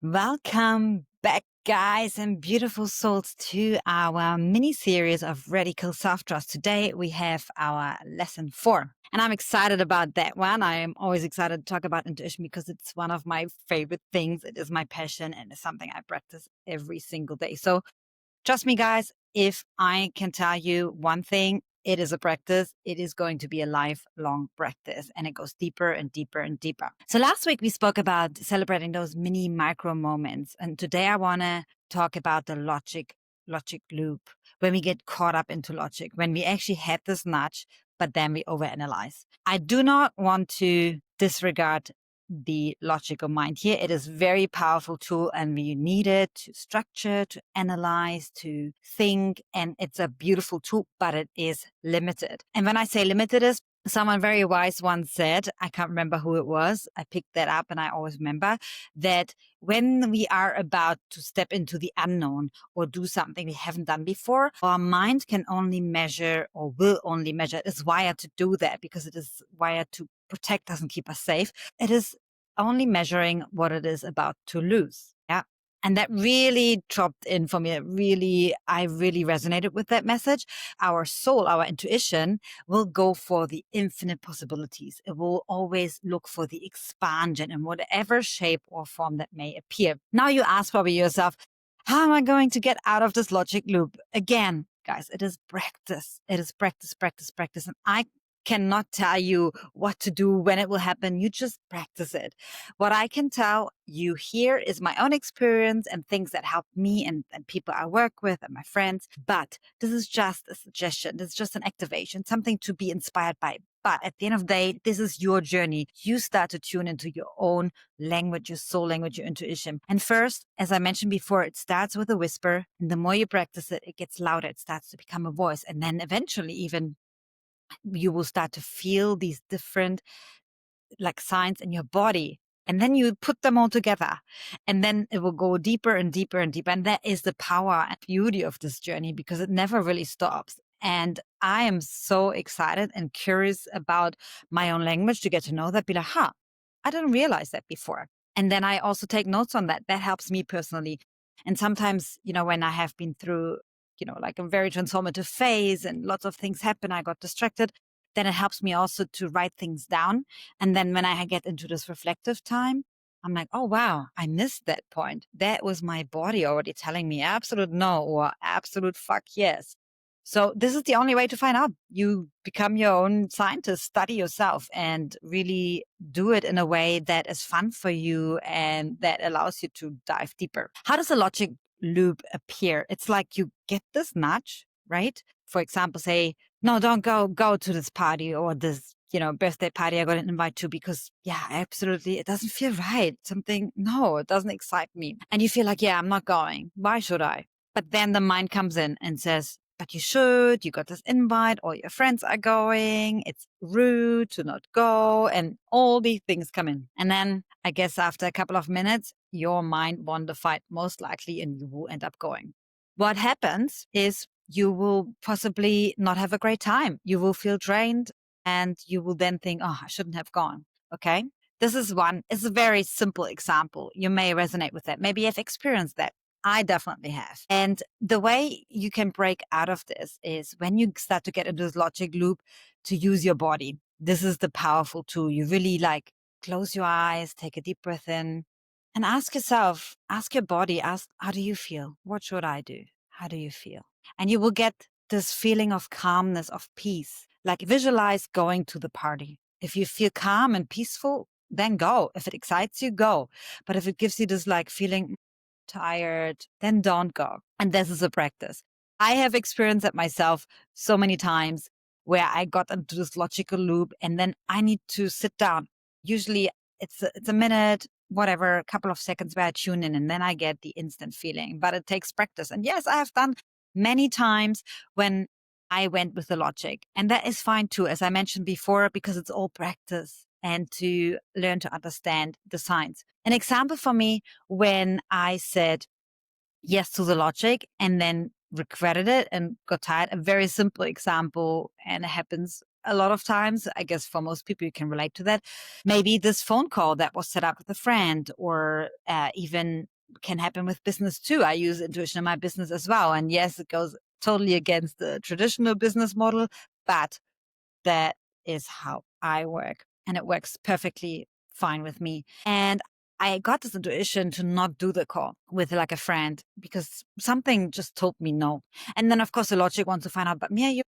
Welcome back, guys and beautiful souls, to our mini series of radical self trust. Today we have our lesson 4, and I'm excited about that one. I am always excited to talk about intuition because it's one of my favorite things. It is my passion and it's something I practice every single day. So trust me, guys, if I can tell you one thing, it is a practice. It is going to be a lifelong practice, and it goes deeper and deeper and deeper. So last week we spoke about celebrating those mini micro moments. And today I want to talk about the logic loop, when we get caught up into logic, when we actually had this nudge, but then we overanalyze. I do not want to disregard the logical mind here. It is a very powerful tool, and we need it to structure, to analyze, to think. And it's a beautiful tool, but it is limited. And when I say limited, is someone very wise once said, I can't remember who it was. I picked that up and I always remember that when we are about to step into the unknown or do something we haven't done before, our mind can only measure, or will only measure. It is wired to do that because it is wired to protect us and keep us safe. It is only measuring what it is about to lose. Yeah. And that really dropped in for me. I really resonated with that message. Our soul, our intuition will go for the infinite possibilities. It will always look for the expansion in whatever shape or form that may appear. Now you ask probably yourself, how am I going to get out of this logic loop? Again, guys, it is practice. It is practice, practice, practice. And I cannot tell you what to do, when it will happen. You just practice it. What I can tell you here is my own experience and things that help me and people I work with and my friends. But this is just a suggestion. This is just an activation, something to be inspired by. But at the end of the day, this is your journey. You start to tune into your own language, your soul language, your intuition. And first, as I mentioned before, it starts with a whisper. And the more you practice it, it gets louder. It starts to become a voice. And then eventually even you will start to feel these different signs in your body. And then you put them all together, and then it will go deeper and deeper and deeper. And that is the power and beauty of this journey, because it never really stops. And I am so excited and curious about my own language to get to know that, be like, I didn't realize that before. And then I also take notes on that. That helps me personally. And sometimes, when I have been through, like a very transformative phase and lots of things happen, I got distracted, then it helps me also to write things down. And then when I get into this reflective time, I'm like, oh, wow, I missed that point. That was my body already telling me absolute no or absolute fuck yes. So this is the only way to find out. You become your own scientist, study yourself, and really do it in a way that is fun for you and that allows you to dive deeper. How does a logic loop appear? It's like you get this nudge, right? For example, say, no, don't go to this party or this, birthday party I got an invite to, because absolutely, it doesn't feel right. No, it doesn't excite me. And you feel like, I'm not going. Why should I? But then the mind comes in and says, but you should, you got this invite, all your friends are going, it's rude to not go, and all these things come in. And then I guess after a couple of minutes, your mind won the fight most likely, and you will end up going. What happens is you will possibly not have a great time. You will feel drained, and you will then think, oh, I shouldn't have gone. Okay. This is it's a very simple example. You may resonate with that. Maybe you've experienced that. I definitely have. And the way you can break out of this is when you start to get into this logic loop, to use your body. This is the powerful tool. You really close your eyes, take a deep breath in, and ask yourself, ask your body, how do you feel? What should I do? How do you feel? And you will get this feeling of calmness, of peace. Like, visualize going to the party. If you feel calm and peaceful, then go. If it excites you, go. But if it gives you this feeling tired, then don't go. And this is a practice. I have experienced it myself so many times, where I got into this logical loop and then I need to sit down. Usually it's a minute, whatever, a couple of seconds where I tune in, and then I get the instant feeling. But it takes practice. And yes, I have done many times when I went with the logic, and that is fine too, as I mentioned before, because it's all practice and to learn to understand the signs. An example for me, when I said yes to the logic and then regretted it and got tired, a very simple example, and it happens a lot of times. I guess for most people, you can relate to that. Maybe this phone call that was set up with a friend, or even can happen with business too. I use intuition in my business as well. And yes, it goes totally against the traditional business model, but that is how I work. And it works perfectly fine with me. And I got this intuition to not do the call with like a friend because something just told me no. And then, of course, the logic wants to find out, but Mia,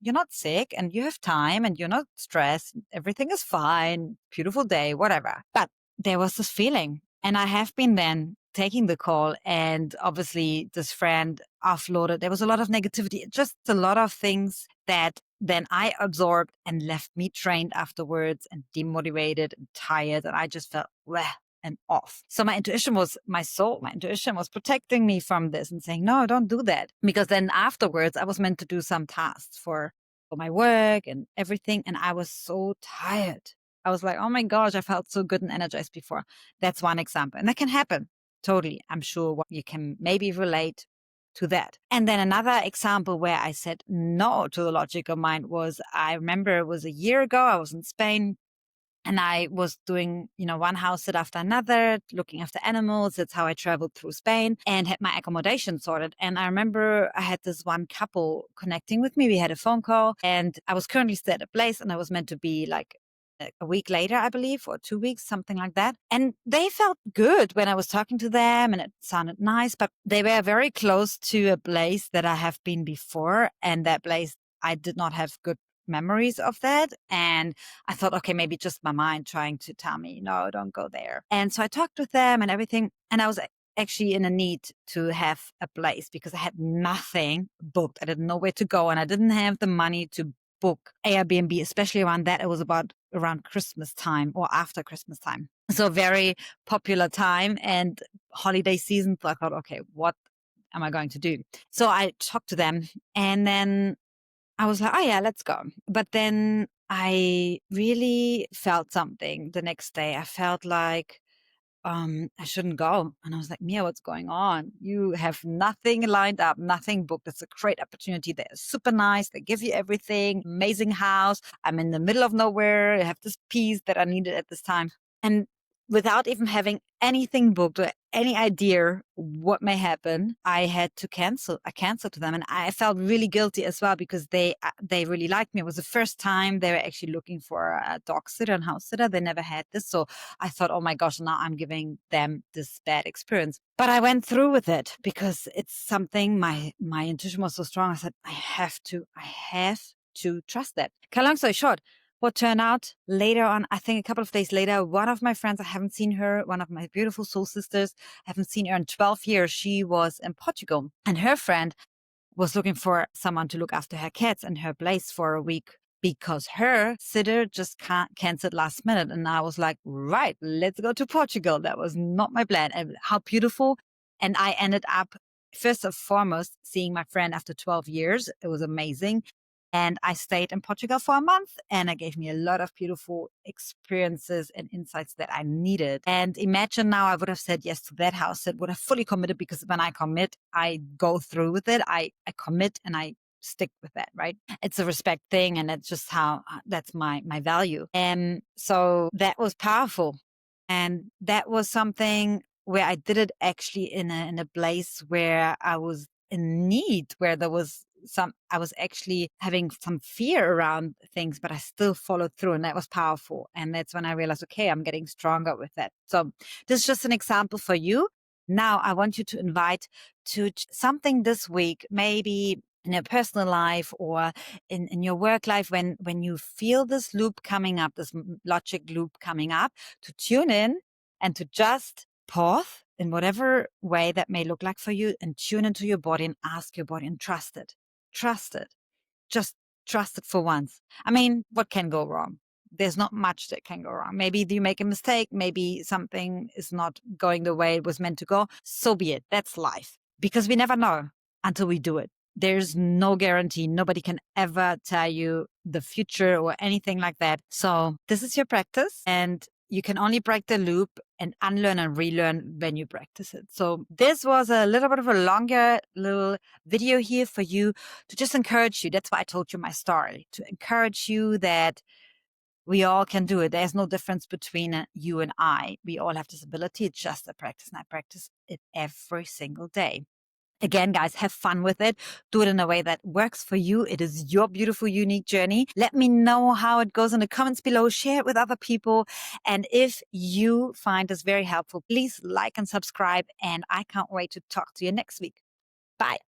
you're not sick and you have time and you're not stressed. Everything is fine. Beautiful day, whatever. But there was this feeling. And I have been then taking the call, and obviously this friend offloaded. There was a lot of negativity, just a lot of things that then I absorbed and left me drained afterwards and demotivated and tired. And I just felt, bleh, and off. So my intuition was my soul. My intuition was protecting me from this and saying, no, don't do that. Because then afterwards I was meant to do some tasks for my work and everything. And I was so tired. I was like, oh my gosh, I felt so good and energized before. That's one example. And that can happen. Totally. I'm sure you can maybe relate to that. And then another example where I said no to the logical mind was, I remember it was a year ago. I was in Spain. And I was doing, one house sit after another, looking after animals. That's how I traveled through Spain and had my accommodation sorted. And I remember I had this one couple connecting with me. We had a phone call, and I was currently still at a place, and I was meant to be like a week later, I believe, or 2 weeks, something like that. And they felt good when I was talking to them, and it sounded nice, but they were very close to a place that I have been before. And that place, I did not have good memories of that. And I thought, okay, maybe just my mind trying to tell me, no, don't go there. And so I talked with them and everything. And I was actually in a need to have a place because I had nothing booked. I didn't know where to go, and I didn't have the money to book Airbnb, especially around that. It was around Christmas time or after Christmas time. So very popular time and holiday season. So I thought, okay, what am I going to do? So I talked to them, and then I was like, oh yeah, let's go. But then I really felt something the next day. I felt like I shouldn't go. And I was like, Mia, what's going on? You have nothing lined up, nothing booked. It's a great opportunity. They're super nice. They give you everything. Amazing house. I'm in the middle of nowhere. I have this peace that I needed at this time. And without even having anything booked or any idea what may happen, I had to cancel. I canceled to them, and I felt really guilty as well because they really liked me. It was the first time they were actually looking for a dog sitter and house sitter. They never had this, so I thought, oh my gosh, now I'm giving them this bad experience. But I went through with it because it's something my intuition was so strong. I said, I have to trust that. Cut long story short, what turned out later on, I think a couple of days later, one of my friends, I haven't seen her, one of my beautiful soul sisters, I haven't seen her in 12 years. She was in Portugal, and her friend was looking for someone to look after her cats in her place for a week because her sitter just canceled last minute. And I was like, right, let's go to Portugal. That was not my plan. And how beautiful. And I ended up, first and foremost, seeing my friend after 12 years. It was amazing. And I stayed in Portugal for a month, and it gave me a lot of beautiful experiences and insights that I needed. And imagine now I would have said yes to that house. It would have fully committed, because when I commit, I go through with it. I commit and I stick with that, right? It's a respect thing, and it's just how that's my value. And so that was powerful. And that was something where I did it actually in a place where I was in need, where there was I was actually having some fear around things, but I still followed through, and that was powerful. And that's when I realized, okay, I'm getting stronger with that. So this is just an example for you. Now I want you to invite to something this week, maybe in your personal life or in your work life, when you feel this loop coming up, this logic loop coming up, to tune in and to just pause in whatever way that may look like for you, and tune into your body and ask your body and trust it. Trust it. Just trust it for once. I mean, what can go wrong? There's not much that can go wrong. Maybe you make a mistake. Maybe something is not going the way it was meant to go. So be it. That's life. Because we never know until we do it. There's no guarantee. Nobody can ever tell you the future or anything like that. So this is your practice. And you can only break the loop and unlearn and relearn when you practice it. So this was a little bit of a longer little video here for you to just encourage you. That's why I told you my story, to encourage you that we all can do it. There's no difference between you and I. We all have this ability. It's just a practice, and I practice it every single day. Again, guys, have fun with it. Do it in a way that works for you. It is your beautiful, unique journey. Let me know how it goes in the comments below. Share it with other people. And if you find this very helpful, please like and subscribe. And I can't wait to talk to you next week. Bye.